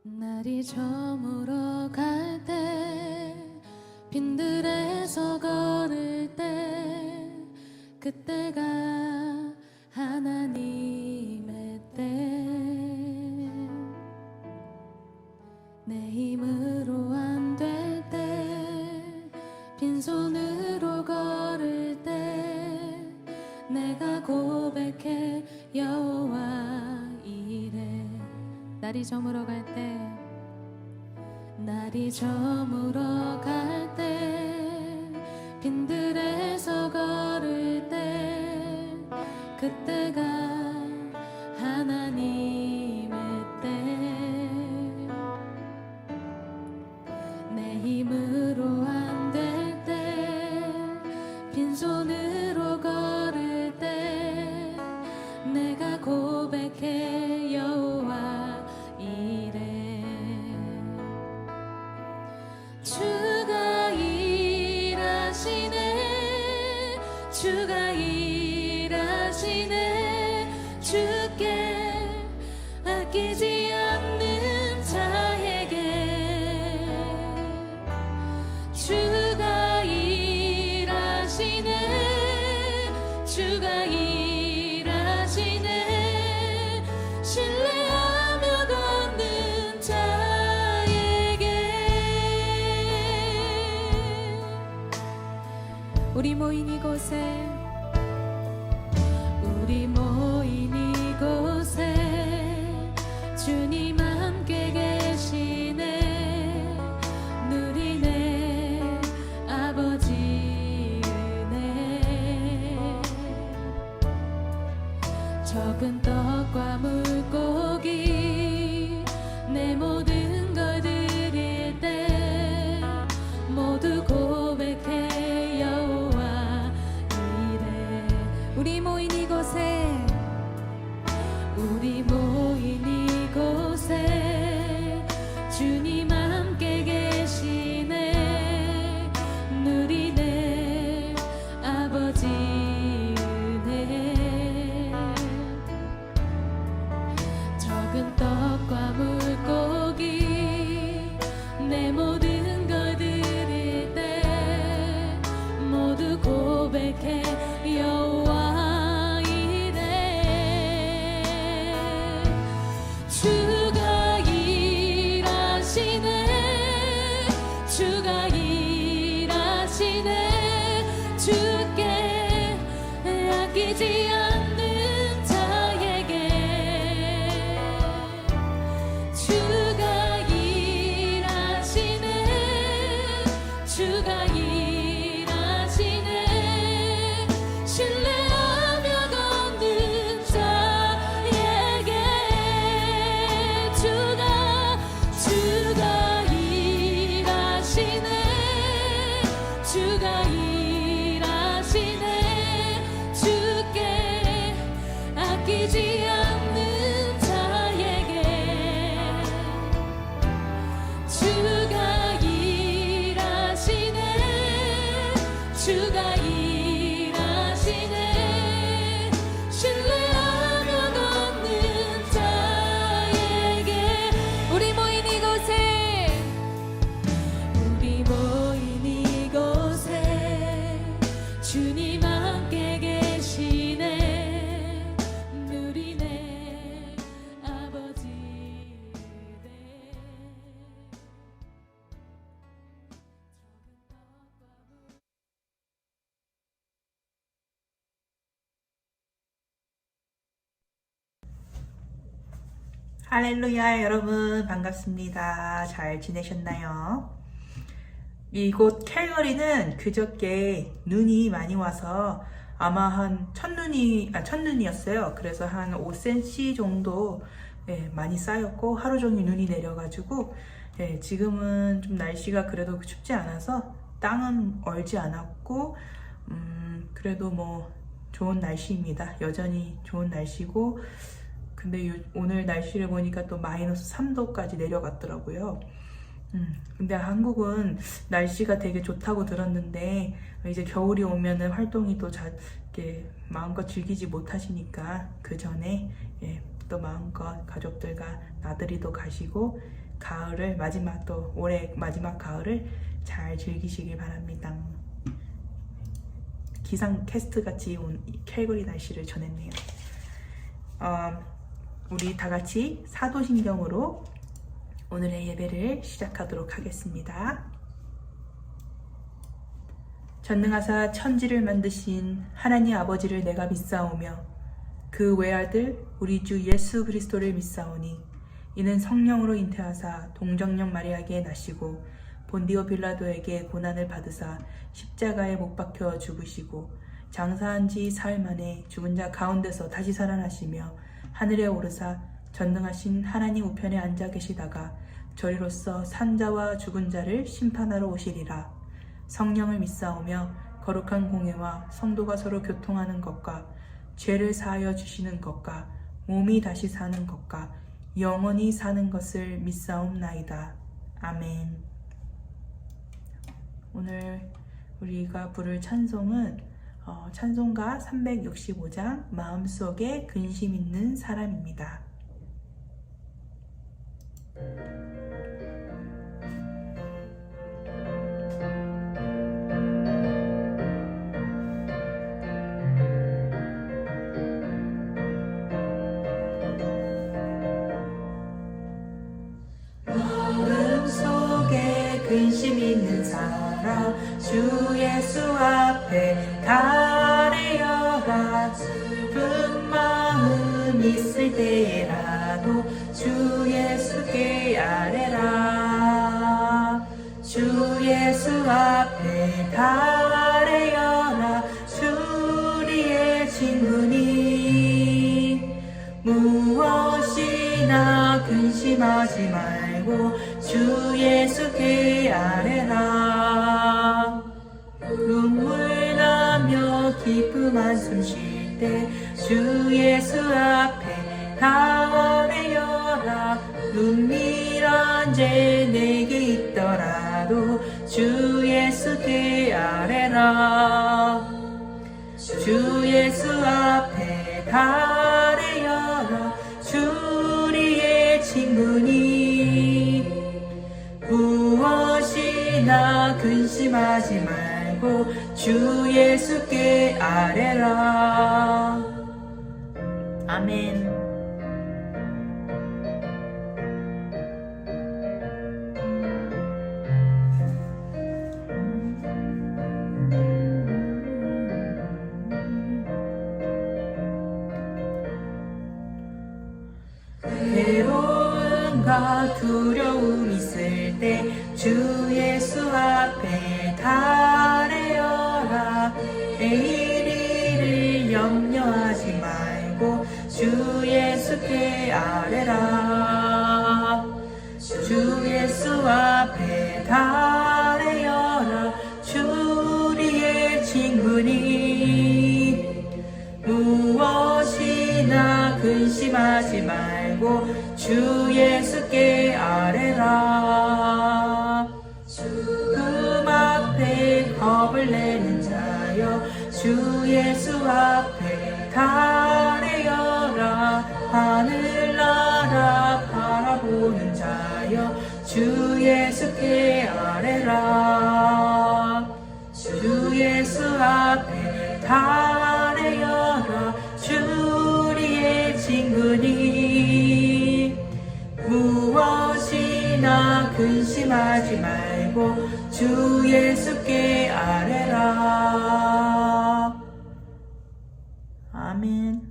날이 저물어 갈 때 빈들에서 걸을 때 그때가 하나님의 때 내 힘으로 안 될 때 빈손으로 걸을 때 내가 고백해 여호와 이래 날이 저물어 갈 때 날이 저물어 갈 때 빈들에서 걸을 때 그때가 하나님의 때 내 힘으로 안 될 때 빈손으로 걸을 때 내가 고백해 여호와 이래 주가 일하시네 주가 일하시네 주께 아끼지 않는 자에게 주가 일하시네 주가 일하시네 신뢰하며 걷는 자에게 우리 모인 이곳에 주님 함께 계시네 누리네 아버지 은혜 적은 떡과 물고기 내 모든 걸 드릴 때 모두 고백해 여호와 이래 우리 모인 이곳에 주님 함께 계시네 누리네 아버지 은혜 적은 떡과 물고기 내 모든 걸 드릴 때 모두 고백해 여호와 이래 주가 일하시네 주께 아끼지 않는 자에게 주가 일하시네 주가 일하시네 신뢰하며 걷는 자에게 주가 일하시네 주가 일하시네 주께 아끼지 않는 자에게 주가 일하시네 주가 일하시네 신뢰하며 걷는 자에게 우리 모인 이곳에 주님 함께 계시네 누리네 아버지 네 할렐루야 여러분 반갑습니다. 잘 지내셨나요? 이곳 캘거리는 그저께 눈이 많이 와서 아마 한 첫눈이었어요. 그래서 한 5cm 정도 많이 쌓였고 하루 종일 눈이 내려가지고 지금은 좀 날씨가 그래도 춥지 않아서 땅은 얼지 않았고 그래도 뭐 좋은 날씨입니다. 여전히 좋은 날씨고 근데 오늘 날씨를 보니까 또 마이너스 3도까지 내려갔더라고요. 근데 한국은 날씨가 되게 좋다고 들었는데 이제 겨울이 오면은 활동이 또 이렇게 마음껏 즐기지 못하시니까 그 전에 또 마음껏 가족들과 나들이도 가시고 가을을 올해 마지막 가을을 잘 즐기시길 바랍니다. 기상 캐스트 같이 온 캘거리 날씨를 전했네요. 우리 다 같이 사도신경으로 오늘의 예배를 시작하도록 하겠습니다. 전능하사 천지를 만드신 하나님 아버지를 내가 믿사오며 그 외아들 우리 주 예수 그리스도를 믿사오니 이는 성령으로 잉태하사 동정녀 마리아에게 나시고 본디오 빌라도에게 고난을 받으사 십자가에 못 박혀 죽으시고 장사한 지 사흘 만에 죽은 자 가운데서 다시 살아나시며 하늘에 오르사 전능하신 하나님 우편에 앉아 계시다가 저리로서 산자와 죽은 자를 심판하러 오시리라. 성령을 믿사오며 거룩한 공예와 성도가 서로 교통하는 것과 죄를 사하여 주시는 것과 몸이 다시 사는 것과 영원히 사는 것을 믿사옵나이다. 아멘. 오늘 우리가 부를 찬송은 찬송가 365장 마음속에 근심 있는 사람입니다. 마음속에 근심 있는 사람 주 예수 앞에 가려라. 슬픈 마음 있을 때라도 주 예수께 아뢰라. 주 예수 앞에 가려라. 주리의 친구니 무엇이나 근심하지 말고 주 예수께 아뢰라. 눈물 나며 기쁨 한숨 쉴 때 주 예수 앞에 아뢰어라. 눈밀한 죄 내게 있더라도 주 예수께 아뢰라. 주 예수 앞에 아뢰어라. 주리의 친구니 무엇이나 근심하지 말고 주 예수께 아뢰라. 아멘. 괴로움과 두려움 있을 때 주 예수 앞에 아뢰어라. 내일 일을 염려하지 말고 주 예수께 아뢰라. 주 예수 앞에 아뢰어라. 주리의 친구니 무엇이나 근심하지 말고 주 예수께 아뢰라. 죽음 앞에 겁을 내는 자여 주 예수 앞에 아뢰어라. 하늘나라 바라보는 자여 주 예수께 아뢰라. 주 예수 앞에 아뢰어라. 주리의 친구니 무엇이나 근심하지 말고 주 예수께 아뢰라. 아멘.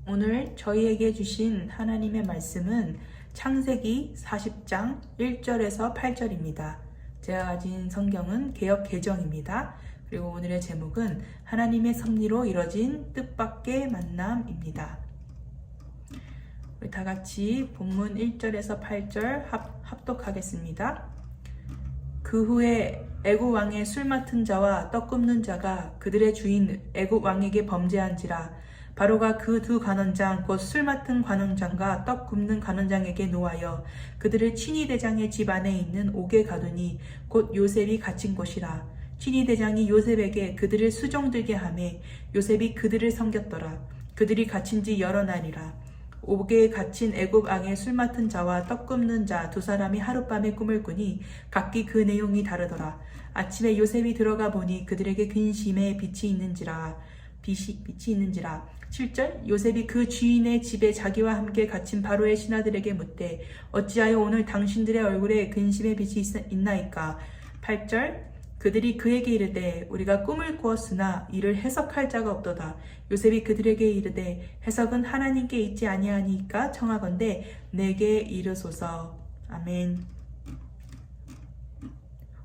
오늘 저희에게 주신 하나님의 말씀은 창세기 40장 1절에서 8절입니다. 제가 가진 성경은 개역 개정입니다. 그리고 오늘의 제목은 하나님의 섭리로 이뤄진 뜻밖의 만남입니다. 우리 다 같이 본문 1절에서 8절 합독하겠습니다. 그 후에 애굽 왕의 술 맡은 자와 떡 굽는 자가 그들의 주인 애굽 왕에게 범죄한지라. 바로가 그 두 관원장 곧 술 맡은 관원장과 떡 굽는 관원장에게 노하여 그들을 친위대장의 집 안에 있는 옥에 가두니 곧 요셉이 갇힌 곳이라. 친위대장이 요셉에게 그들을 수종들게 하매 요셉이 그들을 섬겼더라. 그들이 갇힌 지 여러 날이라. 옥에 갇힌 애굽 왕의 술 맡은 자와 떡 굽는 자 두 사람이 하룻밤에 꿈을 꾸니 각기 그 내용이 다르더라. 아침에 요셉이 들어가 보니 그들에게 근심의 빛이 있는지라. 7절 요셉이 그 주인의 집에 자기와 함께 갇힌 바로의 신하들에게 묻되 어찌하여 오늘 당신들의 얼굴에 근심의 빛이 있나이까. 8절 그들이 그에게 이르되 우리가 꿈을 꾸었으나 이를 해석할 자가 없도다. 요셉이 그들에게 이르되 해석은 하나님께 있지 아니하니까 청하건대 내게 이르소서. 아멘.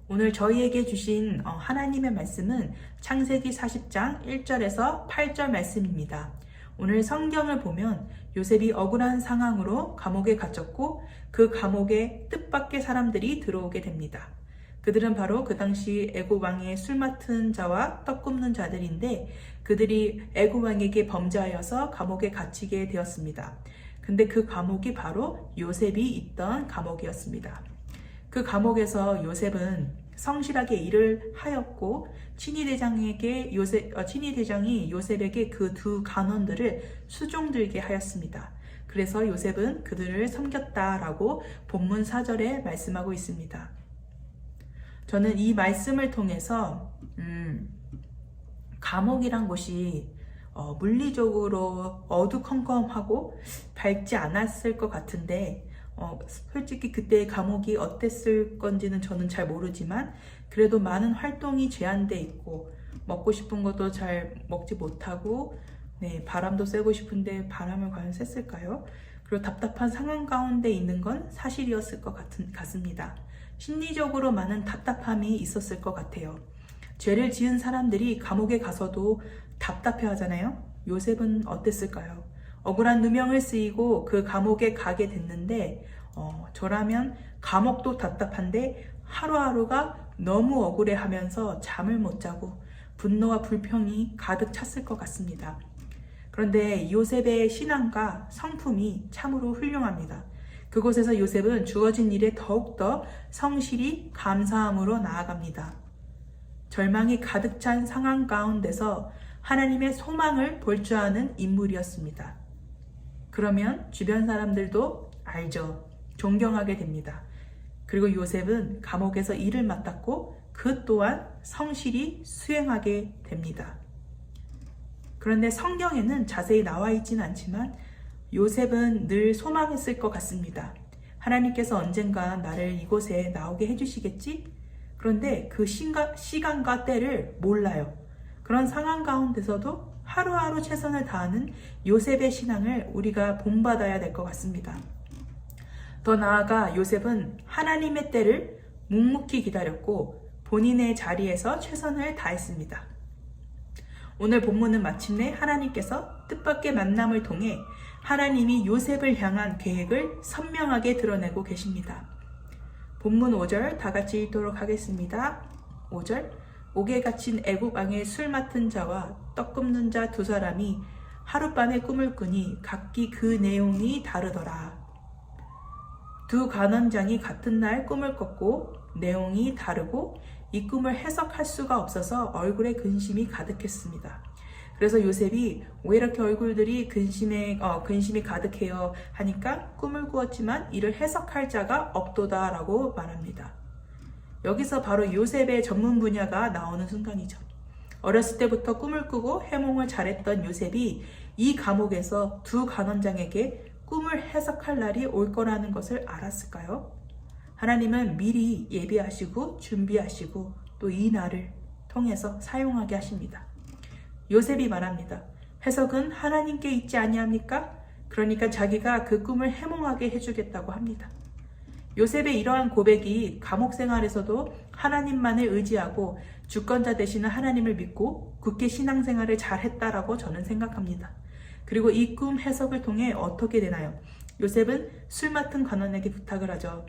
오늘 저희에게 주신 하나님의 말씀은 창세기 40장 1절에서 8절 말씀입니다. 오늘 성경을 보면 요셉이 억울한 상황으로 감옥에 갇혔고 그 감옥에 뜻밖의 사람들이 들어오게 됩니다. 그들은 바로 그 당시 애굽 왕의 술 맡은 자와 떡 굽는 자들인데 그들이 애굽 왕에게 범죄하여서 감옥에 갇히게 되었습니다. 근데 그 감옥이 바로 요셉이 있던 감옥이었습니다. 그 감옥에서 요셉은 성실하게 일을 하였고 친위대장이 요셉에게 그 두 간원들을 수종들게 하였습니다. 그래서 요셉은 그들을 섬겼다라고 본문 4절에 말씀하고 있습니다. 저는 이 말씀을 통해서 감옥이란 곳이 물리적으로 어두컴컴하고 밝지 않았을 것 같은데 솔직히 그때 감옥이 어땠을 건지는 저는 잘 모르지만 그래도 많은 활동이 제한돼 있고 먹고 싶은 것도 잘 먹지 못하고 바람도 쐬고 싶은데 바람을 과연 쐈을까요? 그리고 답답한 상황 가운데 있는 건 사실이었을 것 같습니다. 심리적으로 많은 답답함이 있었을 것 같아요. 죄를 지은 사람들이 감옥에 가서도 답답해 하잖아요. 요셉은 어땠을까요? 억울한 누명을 쓰이고 그 감옥에 가게 됐는데 저라면 감옥도 답답한데 하루하루가 너무 억울해하면서 잠을 못 자고 분노와 불평이 가득 찼을 것 같습니다. 그런데 요셉의 신앙과 성품이 참으로 훌륭합니다. 그곳에서 요셉은 주어진 일에 더욱더 성실히 감사함으로 나아갑니다. 절망이 가득 찬 상황 가운데서 하나님의 소망을 볼 줄 아는 인물이었습니다. 그러면 주변 사람들도 알죠. 존경하게 됩니다. 그리고 요셉은 감옥에서 일을 맡았고 그 또한 성실히 수행하게 됩니다. 그런데 성경에는 자세히 나와 있지는 않지만 요셉은 늘 소망했을 것 같습니다. 하나님께서 언젠가 나를 이곳에 나오게 해주시겠지? 그런데 그 시간과 때를 몰라요. 그런 상황 가운데서도 하루하루 최선을 다하는 요셉의 신앙을 우리가 본받아야 될 것 같습니다. 더 나아가 요셉은 하나님의 때를 묵묵히 기다렸고 본인의 자리에서 최선을 다했습니다. 오늘 본문은 마침내 하나님께서 뜻밖의 만남을 통해 하나님이 요셉을 향한 계획을 선명하게 드러내고 계십니다. 본문 5절 다 같이 읽도록 하겠습니다. 5절 옥에 갇힌 애굽 왕의 술 맡은 자와 떡 굽는 자 두 사람이 하룻밤에 꿈을 꾸니 각기 그 내용이 다르더라. 두 간원장이 같은 날 꿈을 꿨고 내용이 다르고 이 꿈을 해석할 수가 없어서 얼굴에 근심이 가득했습니다. 그래서 요셉이 왜 이렇게 얼굴들이 근심이 가득해요 하니까 꿈을 꾸었지만 이를 해석할 자가 없도다 라고 말합니다. 여기서 바로 요셉의 전문 분야가 나오는 순간이죠. 어렸을 때부터 꿈을 꾸고 해몽을 잘했던 요셉이 이 감옥에서 두 간원장에게 꿈을 해석할 날이 올 거라는 것을 알았을까요? 하나님은 미리 예비하시고 준비하시고 또 이 날을 통해서 사용하게 하십니다. 요셉이 말합니다. 해석은 하나님께 있지 아니합니까? 그러니까 자기가 그 꿈을 해몽하게 해주겠다고 합니다. 요셉의 이러한 고백이 감옥 생활에서도 하나님만을 의지하고 주권자 되시는 하나님을 믿고 굳게 신앙생활을 잘했다라고 저는 생각합니다. 그리고 이 꿈 해석을 통해 어떻게 되나요? 요셉은 술 맡은 관원에게 부탁을 하죠.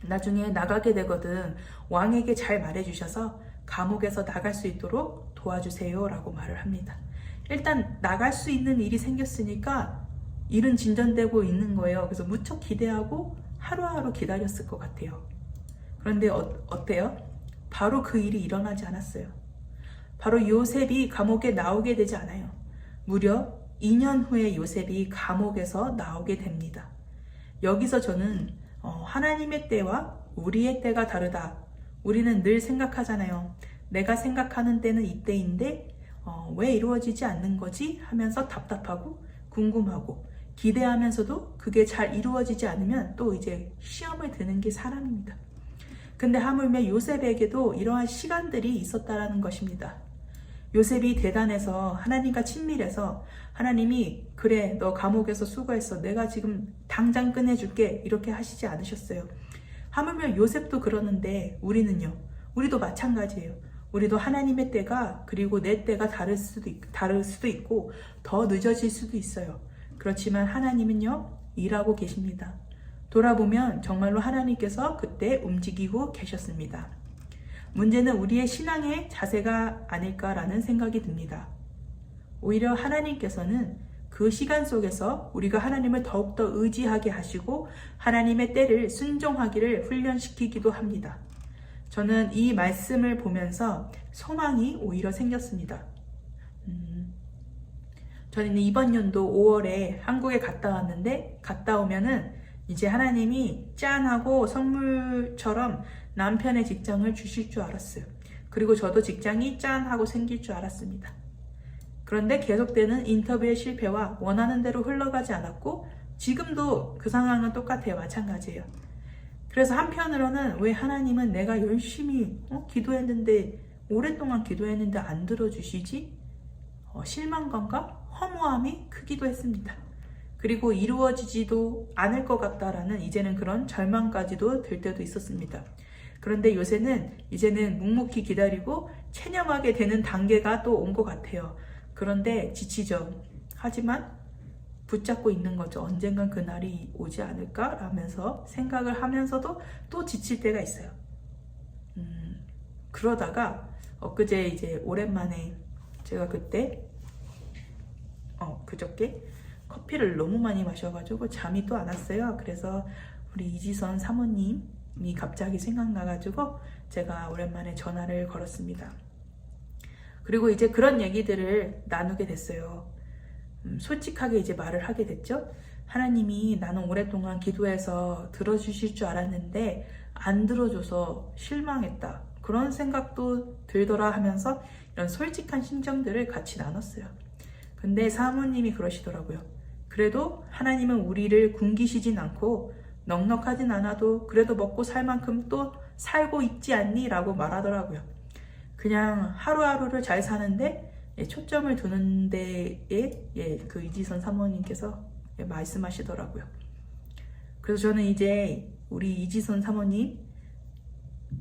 나중에 나가게 되거든 왕에게 잘 말해주셔서 감옥에서 나갈 수 있도록 도와주세요 라고 말을 합니다. 일단 나갈 수 있는 일이 생겼으니까 일은 진전되고 있는 거예요. 그래서 무척 기대하고 하루하루 기다렸을 것 같아요. 그런데 어때요? 바로 그 일이 일어나지 않았어요. 바로 요셉이 감옥에 나오게 되지 않아요. 무려 2년 후에 요셉이 감옥에서 나오게 됩니다. 여기서 저는 하나님의 때와 우리의 때가 다르다. 우리는 늘 생각하잖아요. 내가 생각하는 때는 이때인데 왜 이루어지지 않는 거지? 하면서 답답하고 궁금하고 기대하면서도 그게 잘 이루어지지 않으면 또 이제 시험을 드는 게 사람입니다. 근데 하물며 요셉에게도 이러한 시간들이 있었다라는 것입니다. 요셉이 대단해서 하나님과 친밀해서 하나님이 그래 너 감옥에서 수고했어 내가 지금 당장 끝내줄게 이렇게 하시지 않으셨어요. 하물며 요셉도 그러는데 우리는요. 우리도 마찬가지예요. 우리도 하나님의 때가 그리고 내 때가 다를 수도 있고 더 늦어질 수도 있어요. 그렇지만 하나님은요 일하고 계십니다. 돌아보면 정말로 하나님께서 그때 움직이고 계셨습니다. 문제는 우리의 신앙의 자세가 아닐까라는 생각이 듭니다. 오히려 하나님께서는 그 시간 속에서 우리가 하나님을 더욱더 의지하게 하시고 하나님의 때를 순종하기를 훈련시키기도 합니다. 저는 이 말씀을 보면서 소망이 오히려 생겼습니다. 저는 이번 연도 5월에 한국에 갔다 왔는데 갔다 오면은 이제 하나님이 짠하고 선물처럼 남편의 직장을 주실 줄 알았어요. 그리고 저도 직장이 짠하고 생길 줄 알았습니다. 그런데 계속되는 인터뷰의 실패와 원하는 대로 흘러가지 않았고 지금도 그 상황은 똑같아요. 마찬가지예요. 그래서 한편으로는 왜 하나님은 내가 열심히 기도했는데 오랫동안 기도했는데 안 들어주시지? 실망감과 허무함이 크기도 했습니다. 그리고 이루어지지도 않을 것 같다라는 이제는 그런 절망까지도 들 때도 있었습니다. 그런데 요새는 이제는 묵묵히 기다리고 체념하게 되는 단계가 또 온 것 같아요. 그런데 지치죠. 하지만 붙잡고 있는 거죠. 언젠간 그날이 오지 않을까? 라면서 생각을 하면서도 또 지칠 때가 있어요. 그러다가 엊그제 이제 오랜만에 제가 그때 그저께 커피를 너무 많이 마셔가지고 잠이 또 안 왔어요. 그래서 우리 이지선 사모님이 갑자기 생각나가지고 제가 오랜만에 전화를 걸었습니다. 그리고 이제 그런 얘기들을 나누게 됐어요. 솔직하게 이제 말을 하게 됐죠. 하나님이 나는 오랫동안 기도해서 들어주실 줄 알았는데 안 들어줘서 실망했다. 그런 생각도 들더라 하면서 이런 솔직한 심정들을 같이 나눴어요. 근데 사모님이 그러시더라고요. 그래도 하나님은 우리를 굶기시진 않고 넉넉하진 않아도 그래도 먹고 살 만큼 또 살고 있지 않니? 라고 말하더라고요. 그냥 하루하루를 잘 사는데 초점을 두는 데에 그 이지선 사모님께서 말씀하시더라고요. 그래서 저는 이제 우리 이지선 사모님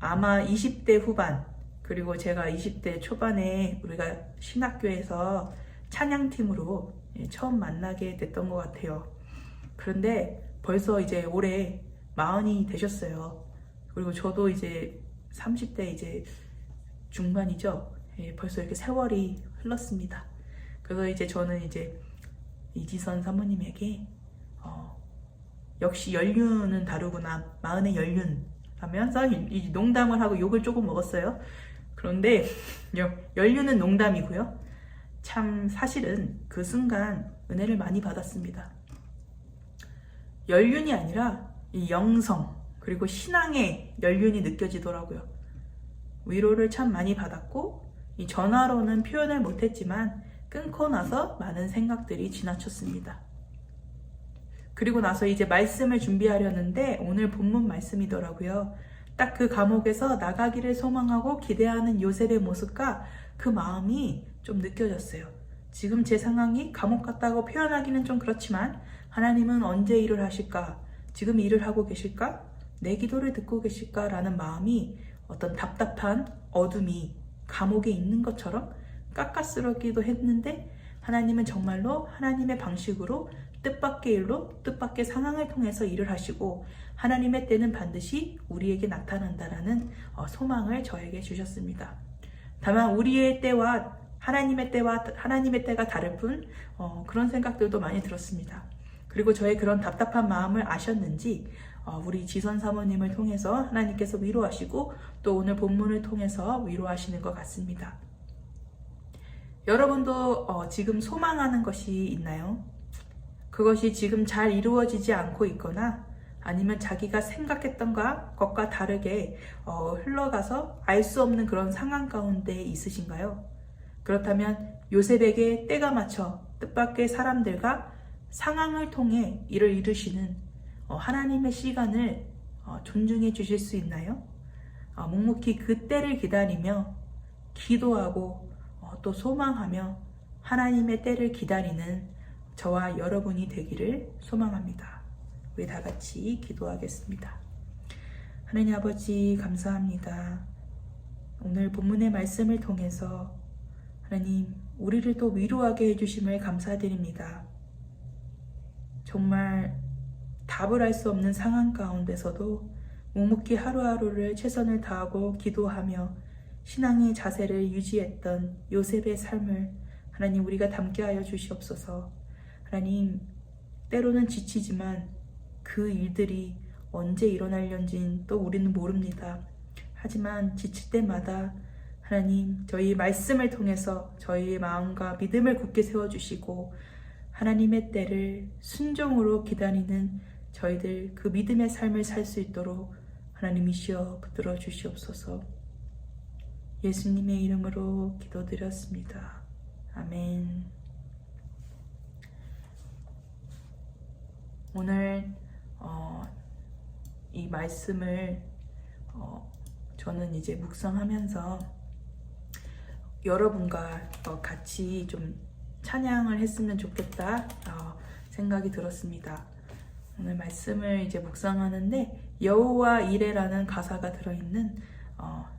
아마 20대 후반 그리고 제가 20대 초반에 우리가 신학교에서 찬양팀으로 처음 만나게 됐던 것 같아요. 그런데 벌써 이제 올해 40이 되셨어요. 그리고 저도 이제 30대 이제 중반이죠. 벌써 이렇게 세월이 흘렀습니다. 그래서 이제 저는 이제 이지선 사모님에게 역시 연륜은 다르구나. 40의 연륜 하면서 농담을 하고 욕을 조금 먹었어요. 그런데 연륜은 농담이고요. 참 사실은 그 순간 은혜를 많이 받았습니다. 연륜이 아니라 이 영성 그리고 신앙의 연륜이 느껴지더라고요. 위로를 참 많이 받았고 이 전화로는 표현을 못했지만 끊고 나서 많은 생각들이 지나쳤습니다. 그리고 나서 이제 말씀을 준비하려는데 오늘 본문 말씀이더라고요. 딱 그 감옥에서 나가기를 소망하고 기대하는 요셉의 모습과 그 마음이 좀 느껴졌어요. 지금 제 상황이 감옥 같다고 표현하기는 좀 그렇지만 하나님은 언제 일을 하실까? 지금 일을 하고 계실까? 내 기도를 듣고 계실까? 라는 마음이 어떤 답답한 어둠이 감옥에 있는 것처럼 깎아스럽기도 했는데 하나님은 정말로 하나님의 방식으로 뜻밖의 일로 뜻밖의 상황을 통해서 일을 하시고 하나님의 때는 반드시 우리에게 나타난다라는 소망을 저에게 주셨습니다. 다만 우리의 때와 하나님의 때가 다를 뿐 그런 생각들도 많이 들었습니다. 그리고 저의 그런 답답한 마음을 아셨는지 우리 지선 사모님을 통해서 하나님께서 위로하시고 또 오늘 본문을 통해서 위로하시는 것 같습니다. 여러분도 지금 소망하는 것이 있나요? 그것이 지금 잘 이루어지지 않고 있거나 아니면 자기가 생각했던 것과 다르게 흘러가서 알 수 없는 그런 상황 가운데 있으신가요? 그렇다면 요셉에게 때가 맞춰 뜻밖의 사람들과 상황을 통해 일을 이루시는 하나님의 시간을 존중해 주실 수 있나요? 묵묵히 그 때를 기다리며 기도하고 또 소망하며 하나님의 때를 기다리는 저와 여러분이 되기를 소망합니다. 우리 다 같이 기도하겠습니다. 하나님 아버지 감사합니다. 오늘 본문의 말씀을 통해서 하나님 우리를 또 위로하게 해주심을 감사드립니다. 정말 답을 알 수 없는 상황 가운데서도 묵묵히 하루하루를 최선을 다하고 기도하며 신앙의 자세를 유지했던 요셉의 삶을 하나님 우리가 담게 하여 주시옵소서. 하나님 때로는 지치지만 그 일들이 언제 일어날는지는 또 우리는 모릅니다. 하지만 지칠 때마다 하나님 저희 말씀을 통해서 저희의 마음과 믿음을 굳게 세워주시고 하나님의 때를 순종으로 기다리는 저희들 그 믿음의 삶을 살 수 있도록 하나님이시여 붙들어 주시옵소서. 예수님의 이름으로 기도드렸습니다. 아멘. 오늘 이 말씀을 저는 이제 묵상하면서 여러분과 같이 좀 찬양을 했으면 좋겠다 생각이 들었습니다. 오늘 말씀을 이제 묵상하는데 여호와 이레라는 가사가 들어있는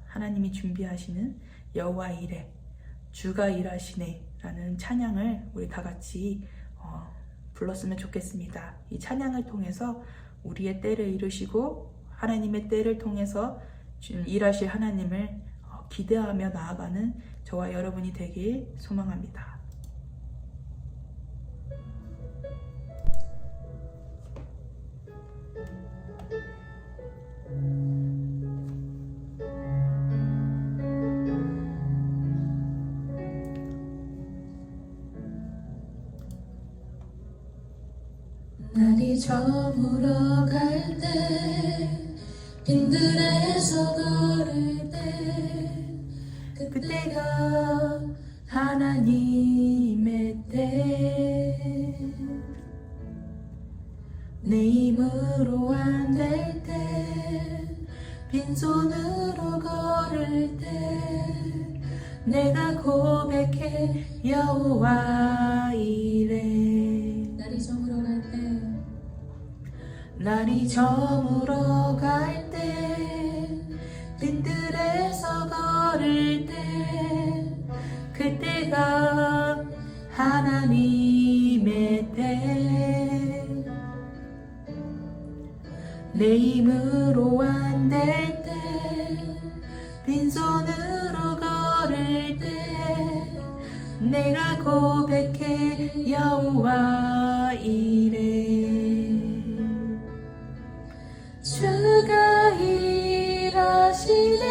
하나님이 준비하시는 여호와 이레 주가 일하시네 라는 찬양을 우리 다 같이 불렀으면 좋겠습니다. 이 찬양을 통해서 우리의 때를 이루시고 하나님의 때를 통해서 일하실 하나님을 기대하며 나아가는 저와 여러분이 되길 소망합니다. 날이 저물어 갈 때 빈들에서 걸을 때 그때가 하나님의 때 내 힘으로 안 될 때 빈손으로 걸을 때 내가 고백해 여호와 이레 날이 저물어 갈 때 날이 저물어 갈 때 빈들에서 걸을 때 그때가 하나님의 때 내 힘으로 안 될 때 빈손으로 걸을 때 내가 고백해 여호와 이레 주가 일하시네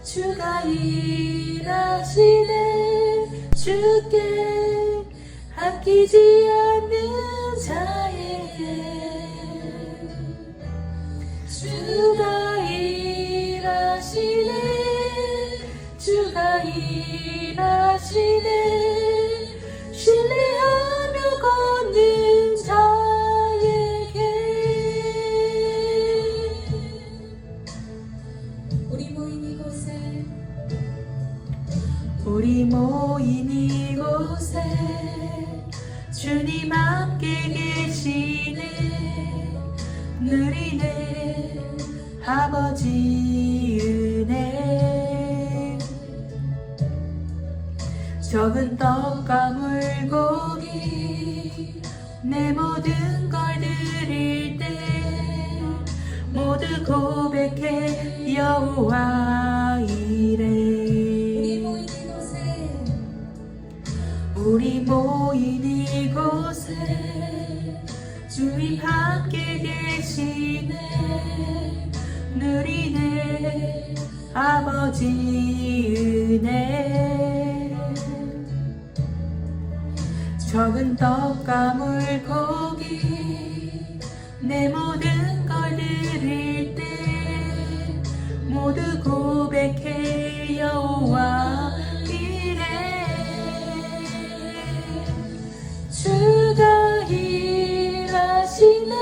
주가 일하시네 주께 아끼지 않는 자에게 주가 일하시네 주가 일하시네 신뢰하며 걷는 자에게 우리 모인 이곳에 우리 모인 이곳에 주님 함께 계시네 누리네 아버지 은혜 적은 떡과 물고기 내 모든 걸 드릴 때 모두 고백해 여호와 이레 우리 모인 이곳에 주님 함께 계시네 누리네 아버지 은혜 적은 떡과 물고기 내 모든 걸 드릴 때 모두 고백해 여호와 이래 주가 일하시네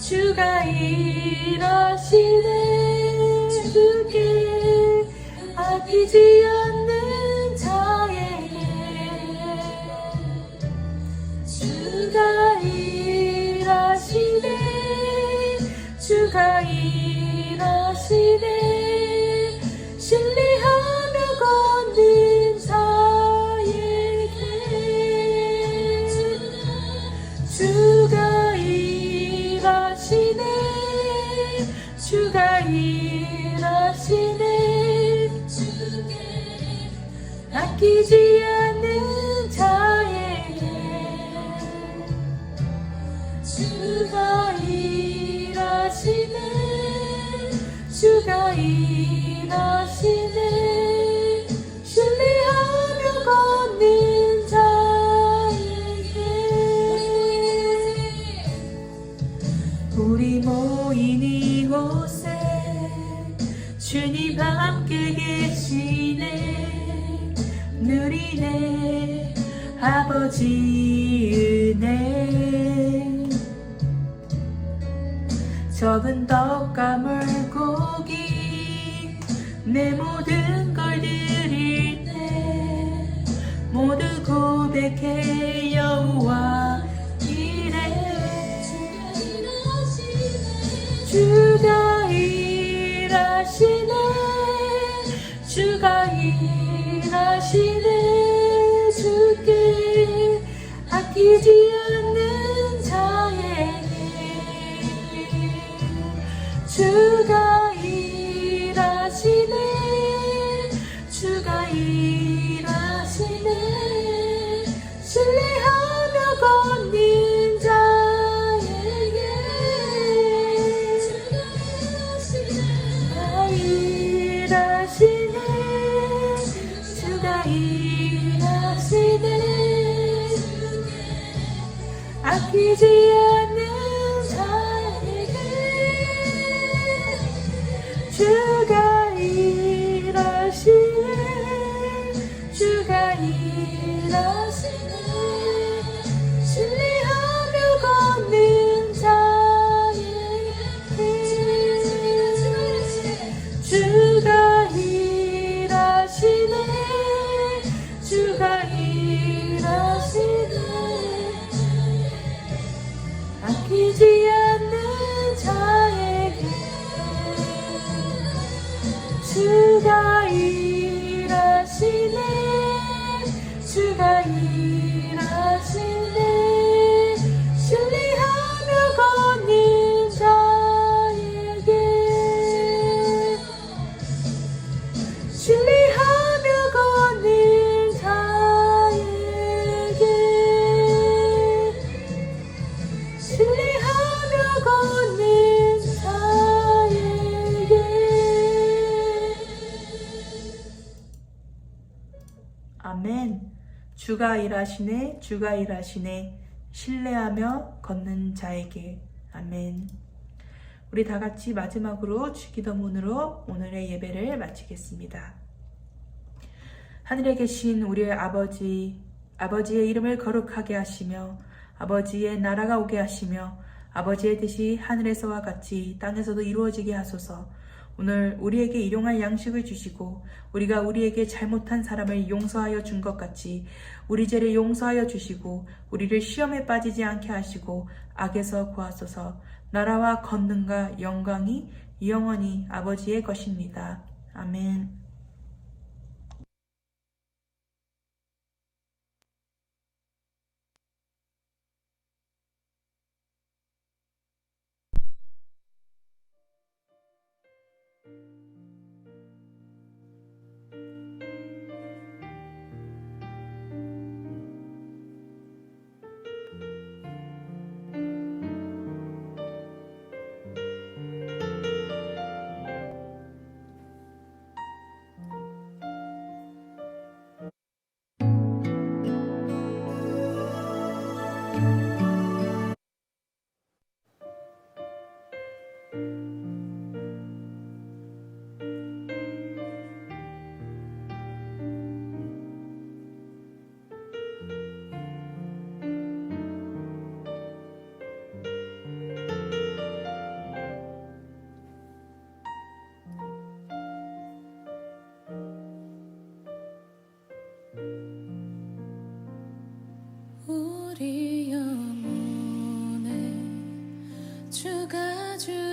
주가 일하시네 주께 아끼지 않는 자에게 주가 일하시네 주가 일하시네 신뢰하며 걷는 자에게 주가 일하시네 주가 일하시네 주께 아끼지 않는 자에게 주가 일하시네 주가 일하시네 신뢰하며 걷는 자에게 우리 모인 이곳에 주님 함께 계시네 누리네 아버지 은혜 적은 떡과 물고기 내 모든 걸 드릴 때 모두 고백해 여호와 이래 주가 일하시네 주가 일하시네 주께 아끼지 않는 자에게 주가 일하시네 주가 일하시네 신뢰하며 걷는 자에게 주가 일하시네 주가 일하시네 아끼지 않는 자에게 주가 일하시네 주가 일하시네 신뢰하며 걷는 자에게 주가 일하시네 주가 일하시네 아끼지 않는 자에게 주가 일하시네 주가 일하시네 신뢰하며 걷는 자에게 신뢰하며 걷는 자에게 신뢰하며 걷는 자에게 아멘. 주가 일하시네 주가 일하시네 신뢰하며 걷는 자에게 아멘. 우리 다 같이 마지막으로 주기도문으로 오늘의 예배를 마치겠습니다. 하늘에 계신 우리의 아버지의 이름을 거룩하게 하시며 아버지의 나라가 오게 하시며 아버지의 뜻이 하늘에서와 같이 땅에서도 이루어지게 하소서. 오늘 우리에게 일용할 양식을 주시고 우리가 우리에게 잘못한 사람을 용서하여 준 것 같이 우리 죄를 용서하여 주시고 우리를 시험에 빠지지 않게 하시고 악에서 구하소서. 나라와 권능과 영광이 영원히 아버지의 것입니다. 아멘.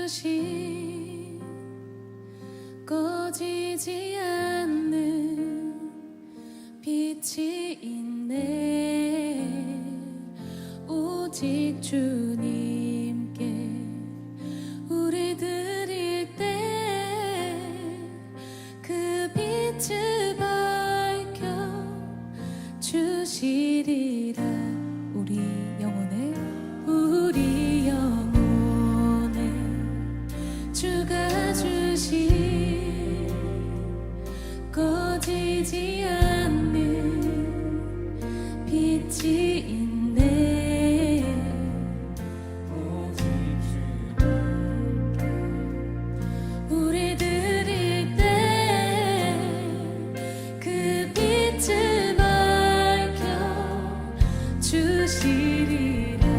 주신 꺼지지 않는 빛이 있네. 오직 주님께 우리 드릴 때 그 빛을 밝혀 주시리라. 우리 영혼에 주가 주신 꺼지지 않는 빛이 있네. 우리 드릴 때 그 빛을 밝혀 주시리라.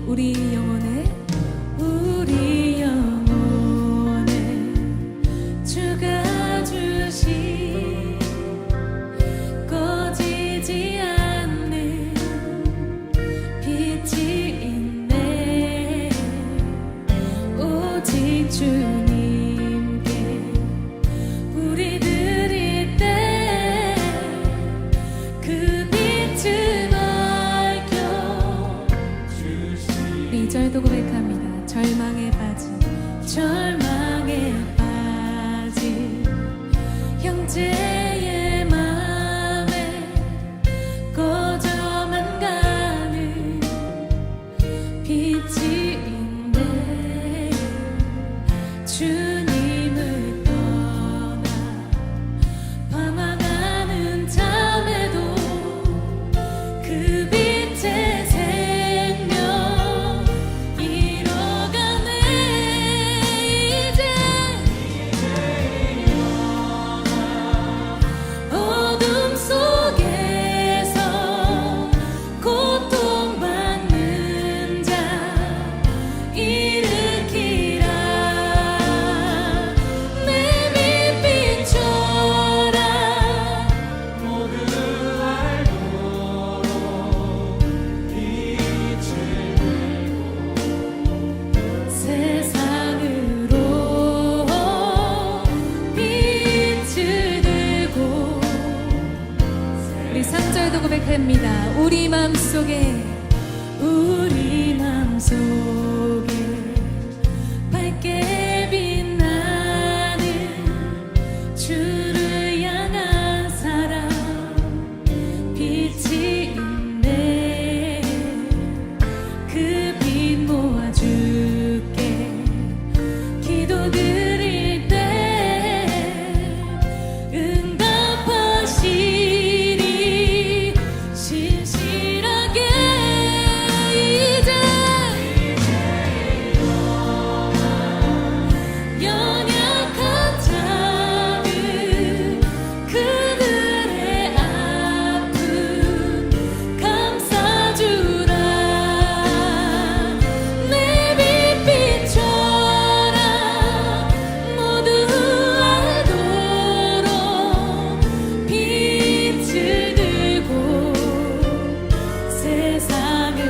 우리 영혼에 주가 주신 꺼지지 않는 빛이 있네. 오직 주님께 우리 드릴 때 그 빛을 밝혀 2절도 고백합니다. 절망에 빠진 형제의 맘에 꺼져만 가는 빛이 있네. 주님을 떠나 방황하는 잠에도 그 빛의 생명 잃어가네. 이제 어둠 속에서 고통받는 자 일으키라. 내 빛비춰라. 모두 알도록 빛을 세상으로 빛을 들고. 우리 3절도 고백합니다. 우리 맘속에 밝게 빛나는 주를 향한 사랑 빛이 있네. 그 빛 모아 주께 기도드릴 때 응답하시리. 신실하게 이제 연약한 자들 그들의 아픔 감싸주라. 내 빛 비춰라. 모두 알도록 빛을 들고 세상을